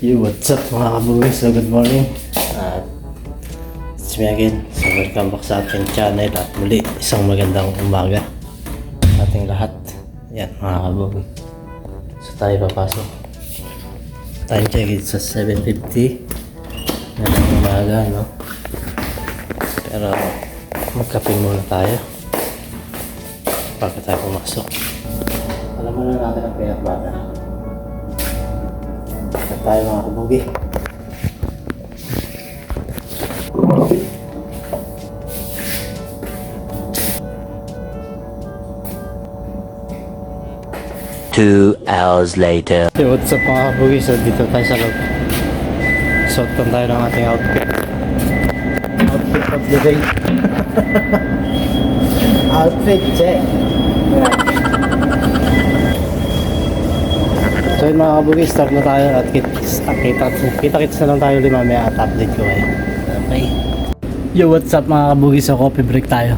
Yo, what's up mga kabuhay? So good morning. It's me again. So welcome back sa ating channel at muli isang magandang umaga sa ating lahat. Yan mga kabuhay. So tayo papasok. Time check is sa 7:50 ng umaga, no? Pero magkape muna tayo bago tayo pumasok. Alam mo na natin ang pinakbata. Tayo mga kabugi. Two hours later. Hey, what's up mga kabugi? So dito tayo sa loob. Suot lang tayo ng ating outfit. Outfit of the day. Outfit check. So yun mga kabugi, start na tayo at kita-kits na lang tayo ulit mamaya at update ko kayo. Okay. Yo, what's up mga kabugi? So coffee break tayo.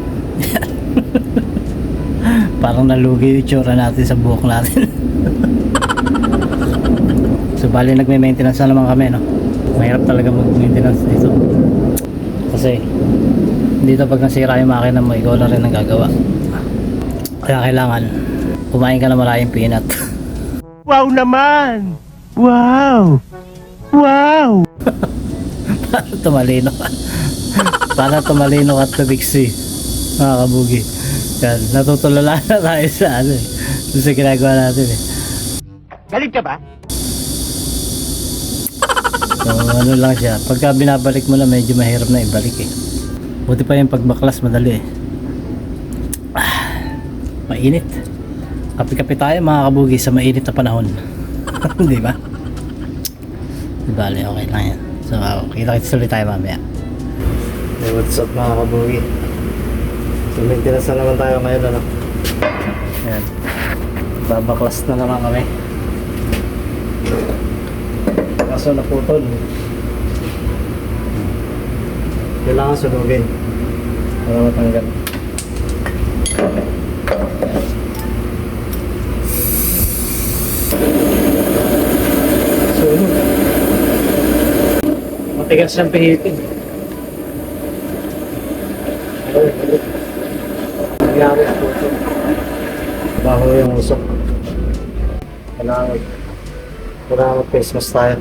Parang nalugi yung itsura natin sa buhok natin. So bali nagme-maintenance na naman kami, no? Mahirap talaga mag-maintenance dito. Kasi dito pag nasira yung makina mo, ikaw na rin ang gagawa. Kaya kailangan kumain ka na maraming peanut. Wow naman! Wow! Wow! Para tumalino. Para tumalino ka to biksi, mga kabugi. Yan, natutulala na tayo sa ano eh. Sa ginagawa natin eh. Galit ka ba? So ano lang siya, pagka binabalik mo na medyo mahirap na ibalik eh. Buti pa yung pagbaklas madali eh. Mainit. Kapi-kapi tayo mga kabugi sa mainit na panahon. Di ba? Di bale, okay lang yan. So kita-kits ulit tayo mamaya. Hey, what's up mga kabugi? So maintenance na naman tayo ngayon, ano? Ayan, babaklas na naman kami. Kaso naputol. Kailangan sunugin para matanggal. Sunog. Matigas siyang pihitin. Nangyari sa puso. Baho yung usok. Kailangan mag-face mask tayo.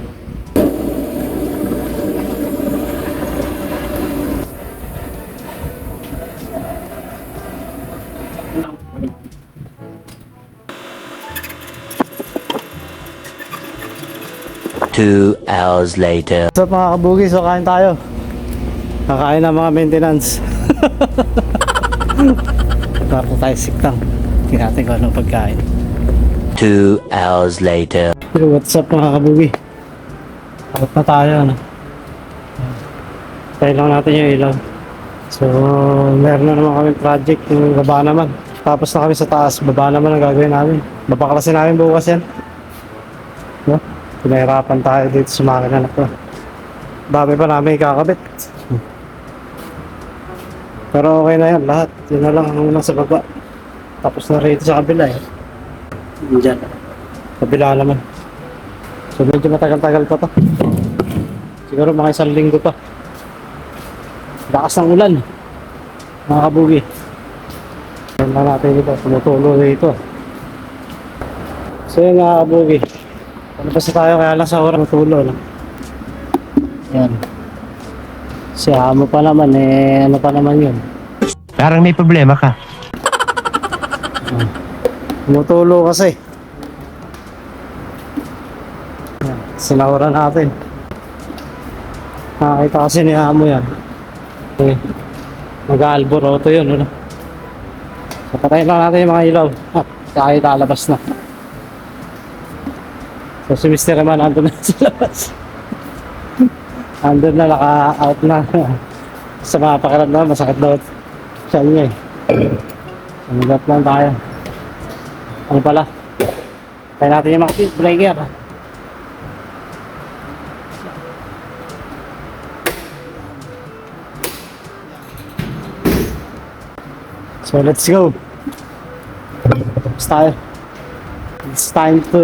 Two hours later. What's up mga kabugi? So kain tayo. Kakain ng mga maintenance. Para tayo siktang. Tingnan natin kung anong pagkain. 2 hours later. Yo, what's up mga kabugi? Out na tayo, ano? Tayo lang natin yung ilaw. So meron na naman kami project. Yung baba naman. Tapos na kami sa taas. Baba naman ang gagawin namin. Babaklasin namin bukas yan. No? Pinahirapan tayo dito sa makina na to. Dami pa namin ikakabit. Pero okay na yan lahat. Yun na lang ang unang sa baba. Tapos na rito sa kabila eh. Diyan. Kabila naman. So medyo matagal-tagal pa to. Siguro mga 1 linggo pa. Lakas ng ulan. Mga kabugi. Yan lang natin dito. Tumutulo dito. So yun mga kabugi. Palabas na tayo kaya lang sa oras tumutulo. No? Yan. Si amo pa naman eh. Ano pa naman yun? Parang may problema ka. Tumutulo kasi. Sinawara natin. Nakakita kasi ni amo yan. Okay. Mag-alboroto yun. Ano? So patayin lang natin yung mga ilaw. Kahit alabas na. So si Mr. naman andun na sa labas. Andun na, naka-out na. Sa mga pakiramdam, masakit daw siya niya eh. Sumulat lang tayo. Ano pala? Tayo natin yung mga speed breaker. So let's go. It's time to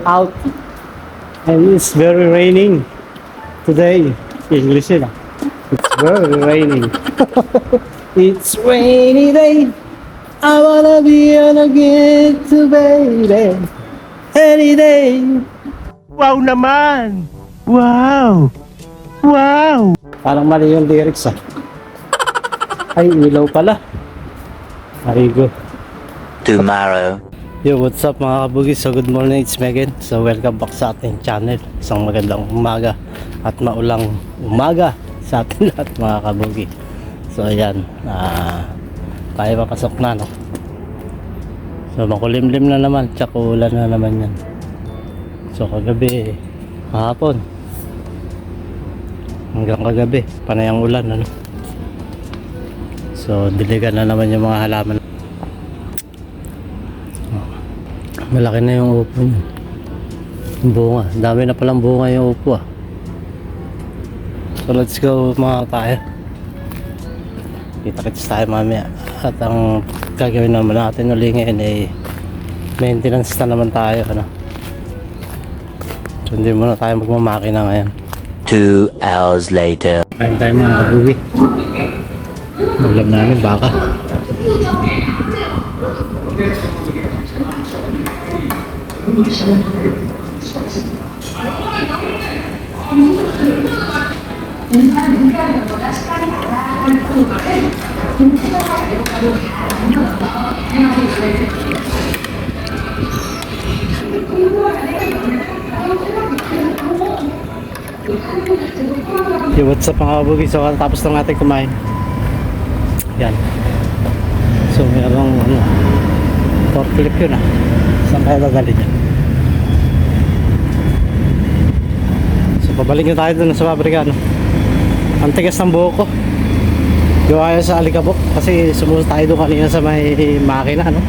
out. And it's very raining today. English yun ah. It's very raining. It's rainy day. I wanna be on again to baby. Any day. Wow naman! Wow! Wow! Parang mali yung lyrics ah. Ay, ilaw pala. Very good. Tomorrow. Yo, what's up mga kabugis? So good morning, it's Megan. So welcome back sa ating channel. Isang magandang umaga at maulang umaga sa ating lahat mga kabugi. So ayan, tayo papasok na, no? So makulimlim na naman, tsaka ulan na naman yan. So kagabi, kahapon hanggang kagabi, panay ang ulan, ano? So diligan na naman yung mga halaman. Malaki na yung upo niya. Yung bunga. Dami na palang bunga yung upo ah. So let's go mga tayo. Kita-kits tayo mamaya. At ang gagawin naman natin ulit ngayon ay maintenance na naman tayo. Ano? So hindi muna tayo magmamakina ngayon. 2 hours later. Kain tayo mga kabugi. Ulam namin baka. Hey, what's up mga kabugi? So tapos lang natin kumain. Yan. So mayroong pork clip yun ah. Saan kaya dadali niya? So pabalik na tayo dun sa pabrika, no? Ang tigas ng buhok ko. Gawa sa alikabok kasi sumunod tayo doon kanina sa may makina, no?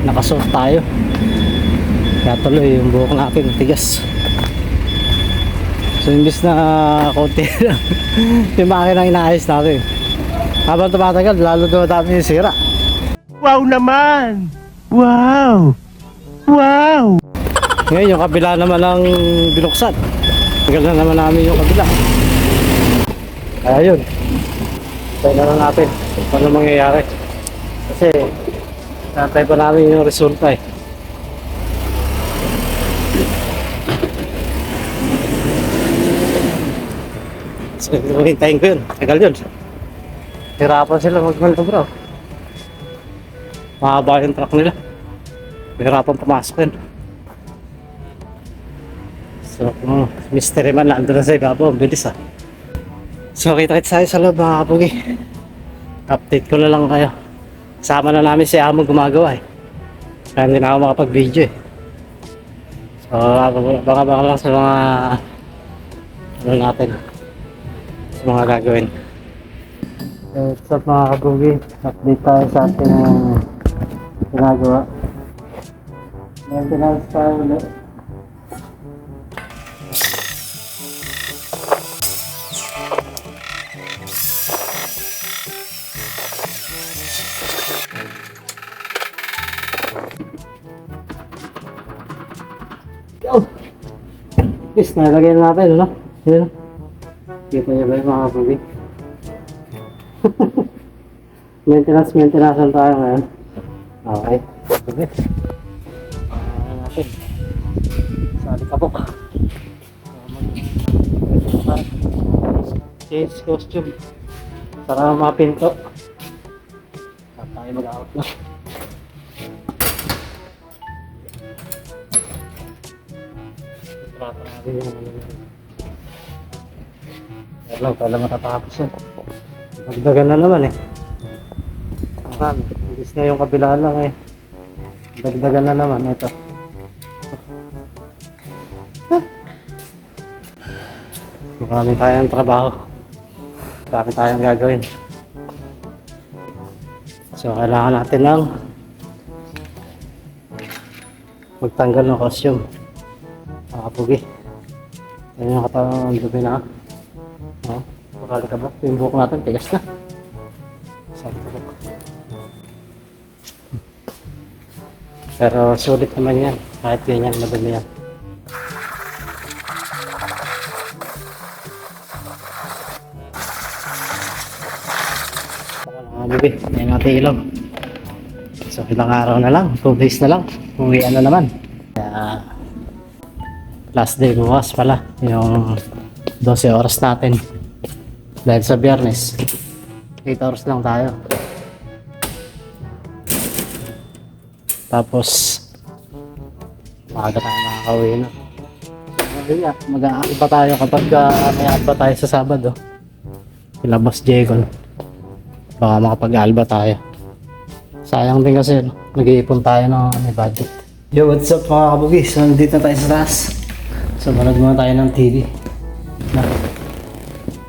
Nakasuot tayo. Kaya tuloy yung buhok natin tigas. So imbis na konti lang yung makina inaayos natin. Habang tumatagal, lalo dumadami yung sira. Wow naman! Wow! Wow! Ngayon yung kabila naman ang binuksan. Tagal na naman namin yung kabila. Kaya yun. Tayo na lang natin kung ano mangyayari. Kasi natay pa namin yung resulta eh. So hintayin ko yun. Tagal yun. Hirapan sila magmanobra. Mahaba yung truck nila. Hirapan pumasok yun. So, mystery man lang doon sa ibabaw. Ang bilis ah. So, kita-kits tayo sa loob mga kapugi. Update ko na lang kayo. Kasama na namin si Amo gumagawa eh. Kaya hindi na ako makapag-video eh. So, baka lang sa mga ano natin. Sa mga gagawin. So, what's up mga kabugi? Update tayo sa ating ginagawa. Maintenance tayo ulit. Yo! Yes, nalagay na natin, ano? Yun. Kita niyo ba yung mga kabugi? Maintenance tayo ngayon. Okay. Sige. Natin. Sa alikabok. Change costume. Para mga pinto. Saan tayo mag-out na. Trata natin yung kaya matatapos yun. Dagdagan na naman eh. Marami. Ilis na yung kabila lang eh. Dagdagan na naman. Ito. Marami tayong trabaho. Marami tayong gagawin. So kailangan natin ng magtanggal ng costume. Nakapugi. Yan yung katawan ng dumi na. Oh, bakali ka ba? Yung buhok natin, tigas na. Sabi ko ba? Pero sulit naman yan. Kahit ganyan, madumi yan. Mga bugi, yung ating ilog. So ilang araw na lang, 2 days na lang, uwian na naman. Kaya last day bukas pala, yung 12 oras natin. Dahil sa Biyernes, 8 hours lang tayo. Tapos maaga tayo makakauwi na. Ayun nga, mag-aakit pa tayo kapag may pa tayo sa Sabado. Kila Boss Jacob. Baka makapag-alba tayo. Sayang din kasi, no? Nag-iipon tayo ng budget. Yo, what's up mga kabugis? So, nandito na tayo sa taas. So, manood muna tayo ng TV. Na,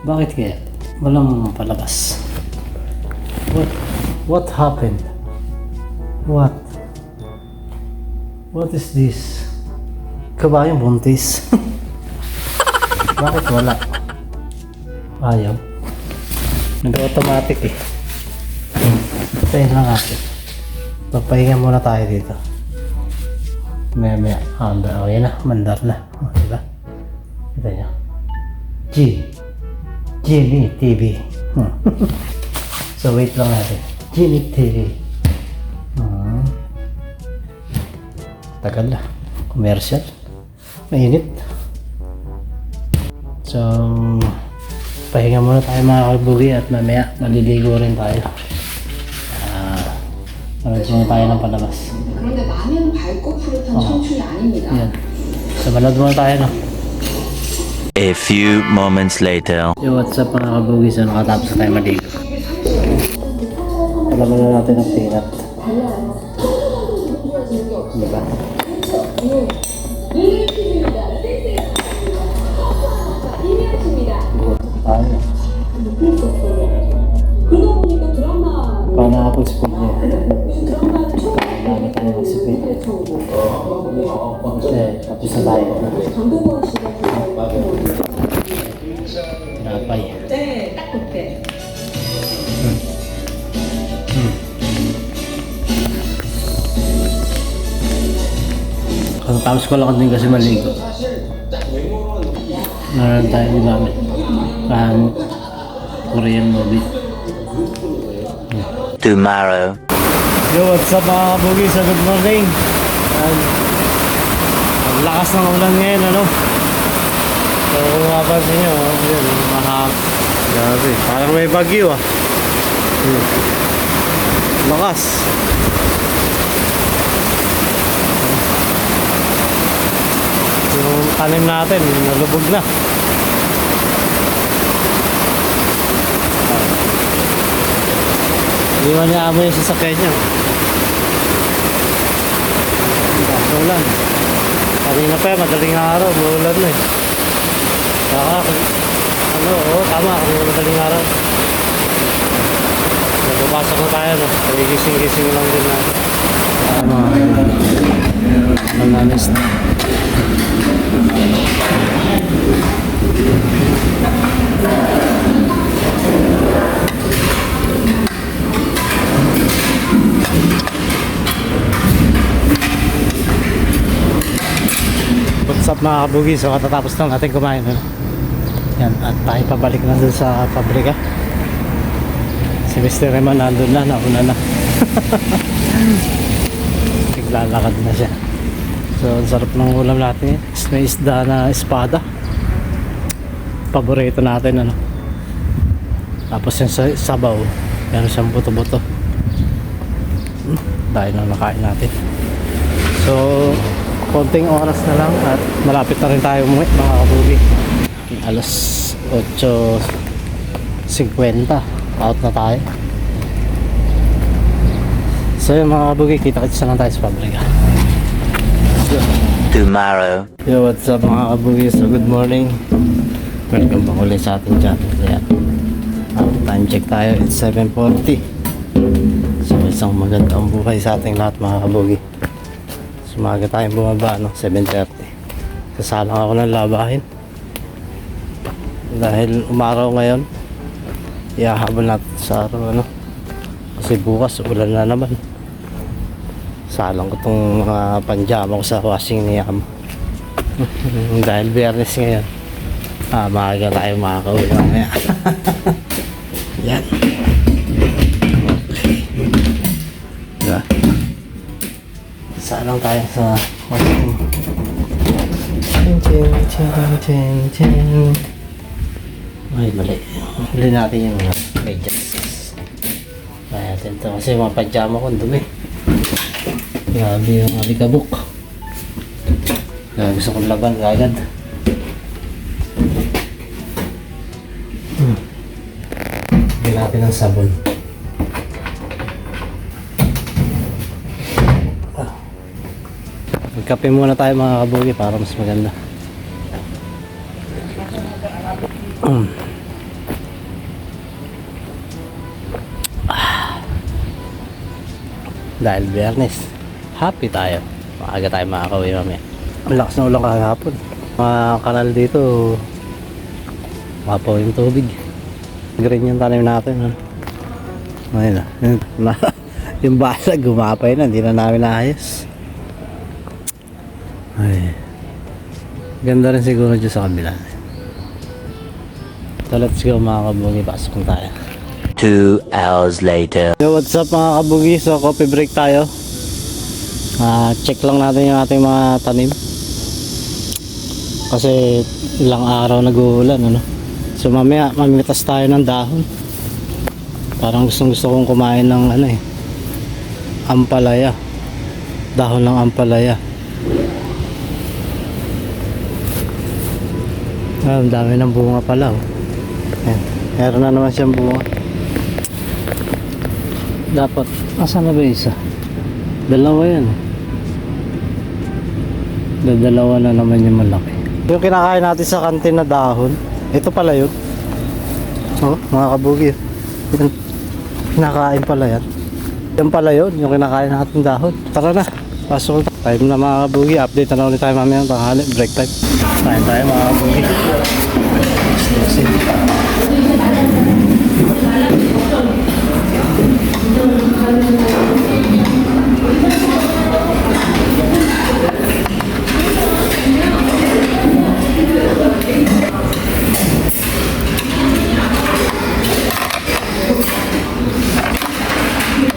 bakit kaya? Walang palabas. What happened? What is this? Kabayang buntis. Bakit wala? Ayaw. Nag-automatic eh. Tayo lang natin. Papahinga muna tayo dito. Maya. Okay na. Mandar na. Diba? Kita nyo. Genie TV. So wait lang natin. Genie TV. Tagal na. Commercial. Mainit. So pahinga muna tayo mga kabugi at mamaya maliligo rin tayo. Manood muna tayo ng palabas. 그런데 마냥 밝고 푸릇한 청춘이 아닙니다. Yan. So manood muna tayo, no? A few moments later. Yo, what's up mga kabugi? So nakatapos na tayo maligo. Alam na natin ang peanut. Diba? Tayo. Paano ako si Pugno? Paano tayo magsipin? Tapos na tayo. Napay. 네, 딱 그때. Tapos ko lang din kasi maligo. Naroon tayo ginamit. Korean movie. Tomorrow. Yo, what's up mga kabugi? So good morning. Ang lakas ng ulan ngayon, ano? So kung mapansin nyo, yun, mahap. Grabe, parang may bagyo ah. Lakas. Yung tanim natin, nalubog na. Iwan niya amo yung sasakyan niya. Ulan. Kanina pa madaling araw, umuulan na eh. Saka, tama, madaling araw. Nagpapasok na tayo, no? Gising-gising lang din natin. Manamis na. What's up mga kabugi? So katatapos lang natin kumain, ano? Yan, at tayo pabalik na dun sa pabrika. Si Mr. Reman nandun na, nauna na. Naglalakad na siya. So ang sarap ng ulam natin. May isda na espada. Paborito natin, ano? Tapos yung sabaw, meron siyang buto-buto. Dahil na nakain natin. So konting oras na lang at malapit na rin tayo umuwi mga kabugi. Alas 8:50 out na tayo. So yun mga kabugi, kita-kits na lang tayo sa pabrika. Tomorrow. Yo, what's up mga kabugi? So good morning. Welcome back ulit sa ating channel. Ayan. Time check tayo, it's 7:40. So isang magandang buhay sa ating lahat mga kabugi. Sumaga tayong bumaba, no? 7:30. Sasalang ako ng labahin. Dahil umaraw ngayon, ihahabol natin sa araw, ano? Kasi bukas, ulan na naman. Salang ko itong mga panjama ko sa washing ni Amo. Dahil Biyernes ngayon. Maaga tayo makakauwi mamaya. Yan. Saan lang tayo sa washroom. Chin chin chin chin chin. Ay, mali. Huli natin yung medyas. Kaya natin ito. Kasi yung mga pajama ko, ang dumi. Grabe yung alikabok. Kaya gusto kong laban agad. Huli natin ang sabon. Magkape muna tayo mga kabugi para mas maganda. Dahil Biyernes, happy tayo. Maaga tayo makakauwi mamaya. Ang lakas na ulang kahapon. Mga kanal dito, mapaw yung tubig. Green yung tanim natin. Ano? Ayun na. Yung basag, gumapay na. Hindi na namin naayos. Ay. Ganda rin siguro dyan sa kabila. So let's go mga kabugi. Pasok na tayo. 2 hours later. Yo, what's up mga kabugi? So coffee break tayo. Check lang natin yung ating mga tanim. Kasi ilang araw nag-uulan, ano? So mamaya mamitas tayo ng dahon. Parang gusto kong kumain ng ano eh, ampalaya. Dahon ng ampalaya. Ang dami ng bunga pala, oh. Ayan. Meron na naman siyang bunga. Dapat, asan na ba isa? Dalawa yan. Dalawa na naman yung malaki. Yung kinakain natin sa kantin na dahon, ito pala yun. Oh, mga kabugi. Yan. Kinakain pala yan. Yan pala yun, yung kinakain natin dahon. Tara na, pasok na. Time na mga kabugi. Update na ulit tayo mamaya ng tanghali. Break time. Kain tayo mga kabugi.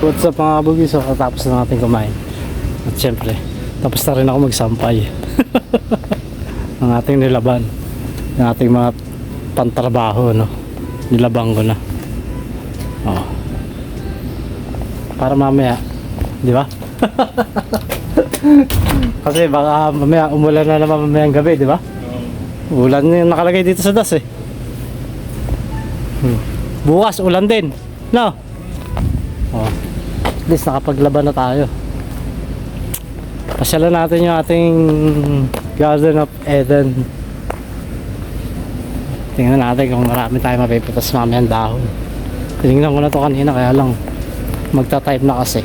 What's up mga kabugi? So katapos na natin kumain. At syempre, tapos na rin ako magsampay. Ang ating nilaban. Ang ating mga pantrabaho, no? Nilabang ko na. Oh. Para mamaya, di ba? Kasi baka mamaya umulan na naman mamayang gabi, di ba? Ulan yung nakalagay dito sa das eh. Bukas ulan din, no? Oh. At least nakapaglaban na tayo. Pasyalan natin yung ating Garden of Eden. Tingnan natin kung marami tayo mapipitas mamayang dahon. Tinignan ko na to kanina kaya lang magta-type na kasi.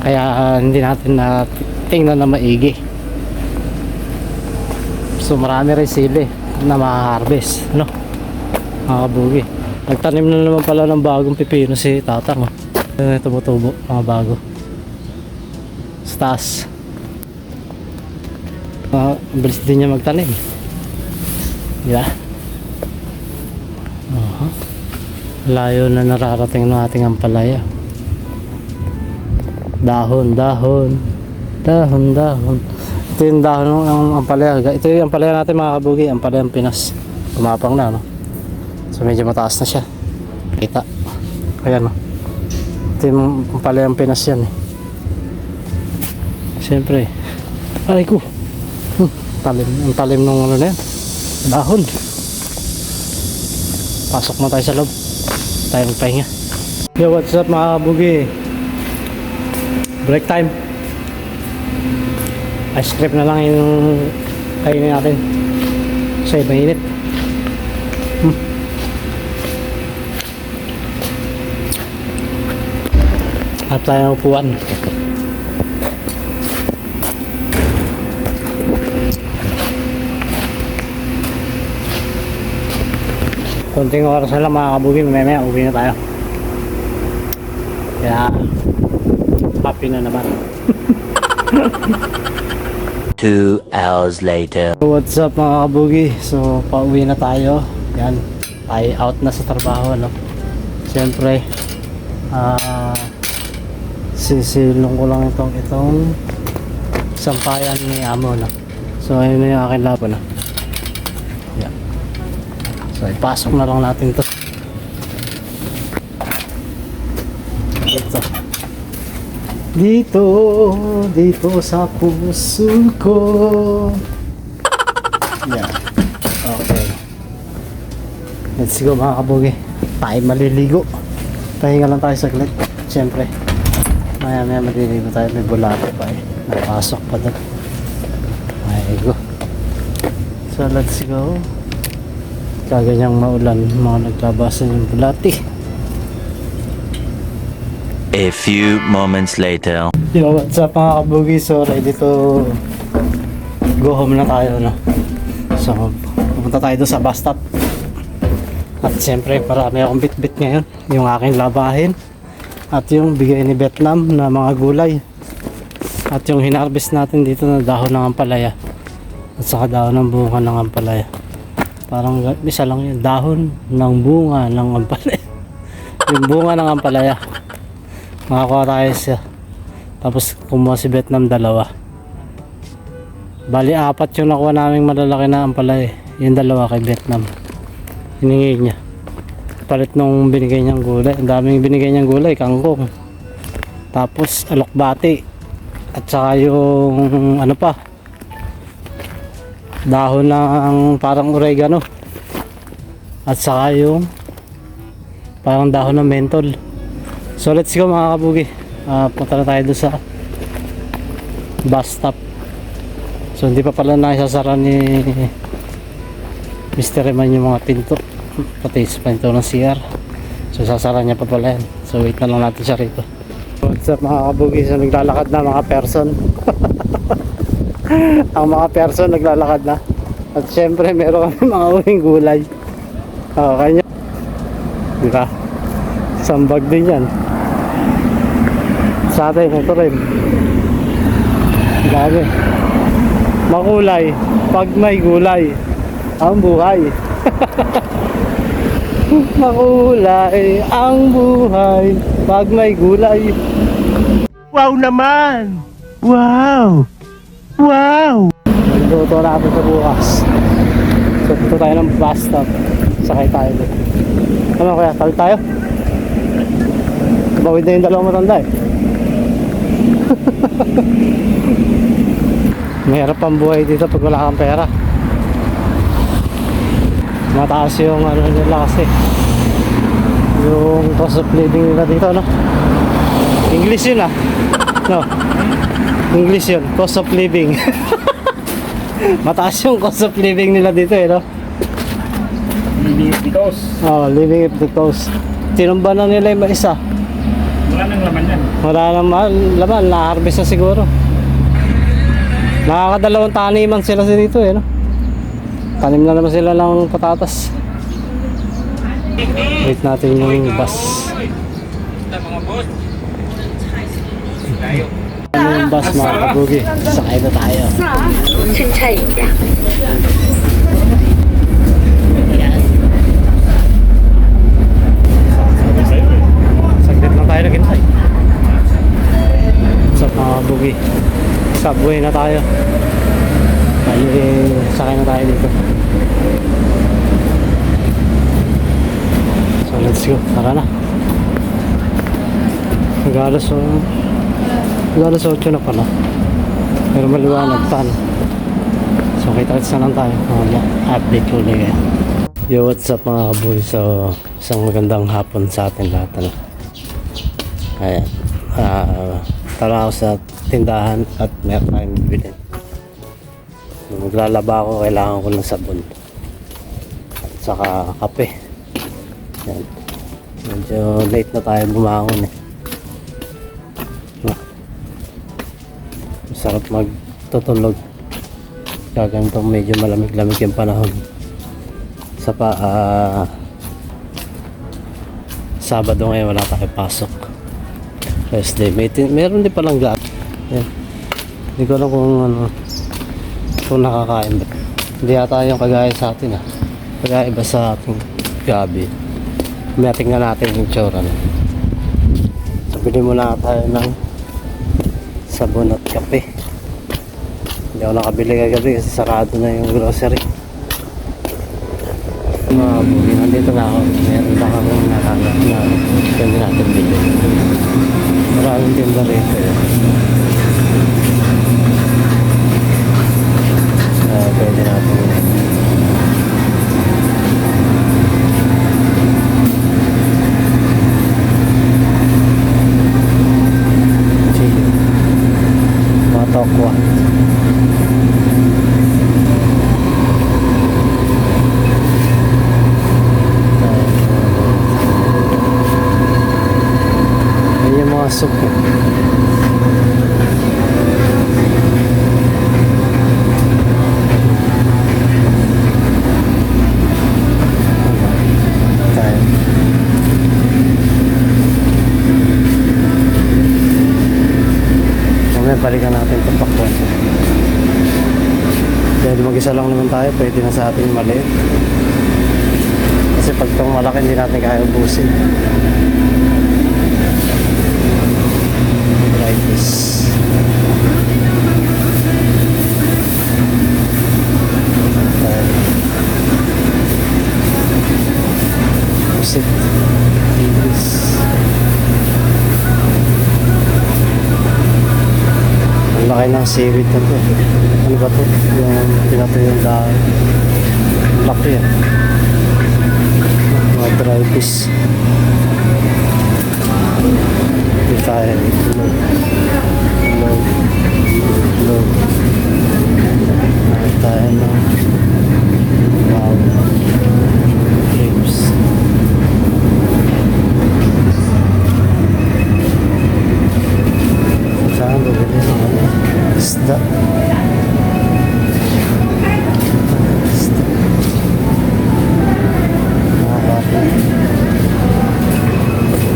Kaya hindi natin na tingnan na maigi. So marami rin sili na ma-harvest, no? Mga kabugi. Nagtanim na naman pala ng bagong pipino si Tatang, oh. Tubo-tubo, mga bago. Sa taas. Bilis din niya magtanim. Diba? Layo na nararating ng ating ampalaya. Dahon, dahon. Dahon, dahon. Ito yung dahon ng ampalaya. Ito yung ampalaya natin mga kabugi. Ampalayang Pinas. Kumapang na, no? So medyo mataas na siya. Kita. Ayan, no? Ito yung ampalayang Pinas yan, eh. Siyempre. Aray ko. Talim. Ang talim ng ano na yan. Dahon. Pasok na tayo sa loob. Tayo magpahinga. Yo, what's up mga kabugi? Break time. Ice cream na lang yung kainin natin. Kasi mainit. At tayo upuan. Konting oras na lang mga kabugi, mamaya uwi na tayo. Kaya happy na naman. 2 hours later. What's up mga kabugi? So pauwi na tayo. Yan, tayo out na sa trabaho, no? Siyempre sisilong ko lang itong sampayan ni amo na. So ayun na yung aking laban na. Yan. So ipasok na lang natin to. Dito sa puso ko. Yan. Okay. Let's go mga kabugi. Tayo maliligo. Pahinga lang tayo saglit. Siyempre. Maya maliligo tayo. May bulate pa eh. Napasok pa doon. Ay go. So let's go. Kaganyang maulan. Mga naglabasan yung bulate. A few moments later. Yo, what's up mga kabugi? So ready to go home na tayo, no? So pupunta tayo doon sa bus stop. At siyempre marami akong bit-bit ngayon. Yung aking labahin. At yung bigay ni Vietnam na mga gulay. At yung hinarvest natin dito na dahon ng ampalaya. At saka dahon ng bunga ng ampalaya. Parang isa lang yun. Dahon ng bunga ng ampalaya. Yung bunga ng ampalaya. Makakuha tayo siya. Tapos kumuha si Vietnam 2. Bali 4 yung nakuha naming malalaki na ampalaya. Yung 2 kay Vietnam. Hiningi niya. Palit nung binigay niyang gulay. Ang daming binigay niyang gulay. Kangkong. Tapos alokbati. At saka yung ano pa. Dahon ng parang oregano. At saka yung parang dahon ng mentol. So let's go mga kabugi. Punta na tayo doon sa bus stop. So hindi pa pala naisasara ni Mr. Eman yung mga pinto. Pati sa pinto ng CR. So sasara niya pa pala yan. So wait na lang natin siya rito. What's up mga kabugi? So naglalakad na mga person. Ang mga person naglalakad na. At syempre meron kami mga uwing gulay. Kanya. Diba? Sambag din yan. Sa atin ito rin. Dami. Makulay. Pag may gulay ang buhay. Makulay ang buhay pag may gulay. Wow naman! Wow! Wow! Magluto na ako sa bukas. So dito tayo ng bus stop. Sakay tayo dito. Ano kaya? Tawid tayo? Bawid na yung 2 matanda eh. Mahirap ang buhay dito pag wala kang pera. Mataas yung ano nila kasi. Yung cost of living nila dito, no? English yun ah. No. English yun. Cost of living. Mataas yung cost of living nila dito eh, no? Living at the coast. Oh, living at the coast. Tinumba na nila yung isa. Wala nang laman yan. Wala naman laman, na-harvest na siguro. Nakakadalawang taniman sila dito eh, no? Tanim na naman sila ng patatas. Wait natin yung bus. Ano yung bus mga kabugi? Sakay na tayo. Saglit lang tayo naghintay. So mga kabugi, subway na tayo. Sakay na tayo dito. So let's go, tara na. Mag-alas 8 na pala. Pero maliwanag pa, no? So kita-kits na lang tayo. Update ko ulit kayo. Yo, what's up mga kabugi? So isang magandang hapon sa atin lahat, ano? Ayan, tara ako sa tindahan at meron tayong bibili. Maglalaba ako, kailangan ko ng sabon at saka kape. Yan. Medyo late na tayo bumangon eh. Masarap magtutulog kaganitong medyo malamig-lamig yung panahon. Sa Sabado ngayon wala tayo pasok. Thursday meron din palang gabi. Yan. Hindi ko alam kung nakakain ba. Hindi yata yung kagaya sa atin ah. Kagaya iba sa ating gabi. Tingnan natin yung tsura na. So bili muna tayo ng sabon at kape. Hindi ako nakabili kagabi kasi sarado na yung grocery. Mga bugi, nandito na ako. Meron lang akong nahanap na pwede natin bili. Maraming tinda rito eh. Pwede natin chili. Mga tokwa. Yan yung mga soup eh. Balikan natin itong pakwan. Dahil mag-isa lang naman tayo, pwede na sa ating maliit. Kasi pag itong malaki, hindi natin kaya ubusin. Like this. Pusit. English. Ang laki ng seaweed na to. Ano ba to? Yung pinatuyong dahil. Laki yan. Mga dry fish. Hindi tayo. Itlog. Nakita tayo ng wow. Crepes. Saan bumili ng ano? Isda. Mga bata.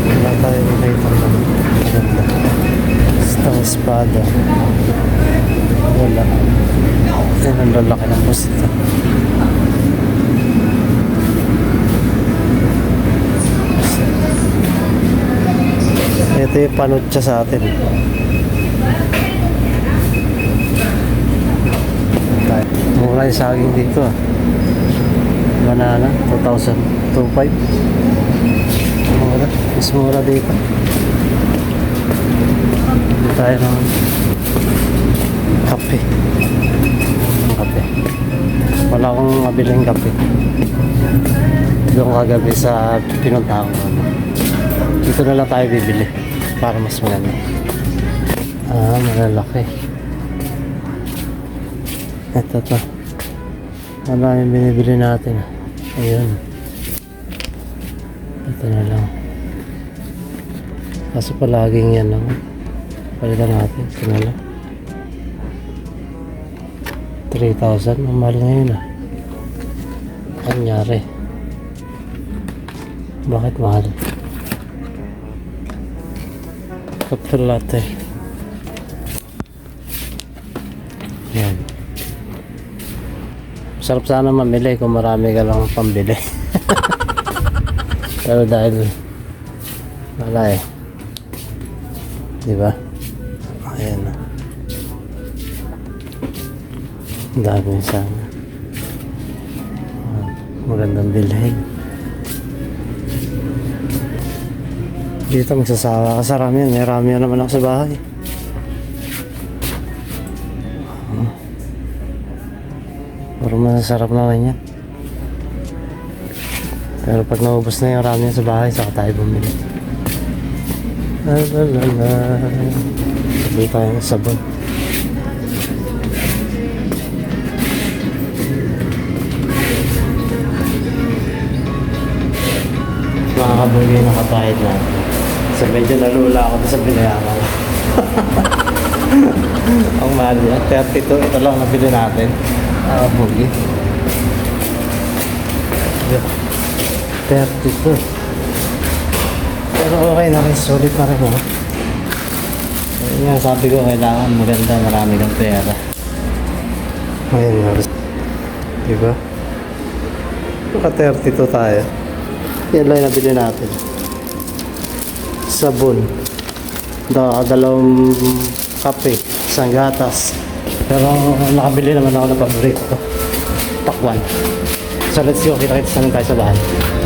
Wala tayo nakita ng maganda. Isdang espada. Wala. Yan ang lalaki ng pusita. Ito yung panutsa sa atin. Mura yung saging dito ah. Banana, 2,000, 2,500. Mura, mas mura dito. Hindi tayo ng kape. Kape. Wala akong mabiling kape. Doon kagabi sa pinuntahan ko. Dito na lang tayo bibili para mas maganda. Ah, malalaki. Ito to. Ano yung binibili natin? Ayun. Ito na lang. Kasi palaging yan lang. Palitan natin. Ito na lang. 3,000. Ang mahal ngayon ah. Kanyari. Bakit mahal? Kape latte. Yan. Sarap sana mamili kung marami ka lang pambili. Pero dahil wala eh. Diba? Ayan na. Ang dami sana. Magandang bilhin. Dito magsasawa ka sa ramen. May ramen naman ako sa bahay. Pero masasarap naman yan. Pero pag naubos na yung ramen sa bahay, saka tayo bumili. Lalalala. Sabi tayo ng sabon. Mga kabugi na kapahid natin. So medyo nalula ako sa binayaran. Ang mahal yan. 32. Ito lang nabili natin. Bugi. 32. Pero okay na rin. Solid na rin. Ayun nga sabi ko, kailangan maganda. Marami kang pera. Ayun nga. Diba? Naka 32 tayo. Yan lang yung nabili natin. Sabon. Dalawang kape. Isang gatas. Pero nakabili naman ako ng paborito ko. Pakwan. So let's go, kita-kita saan tayo sa bahay.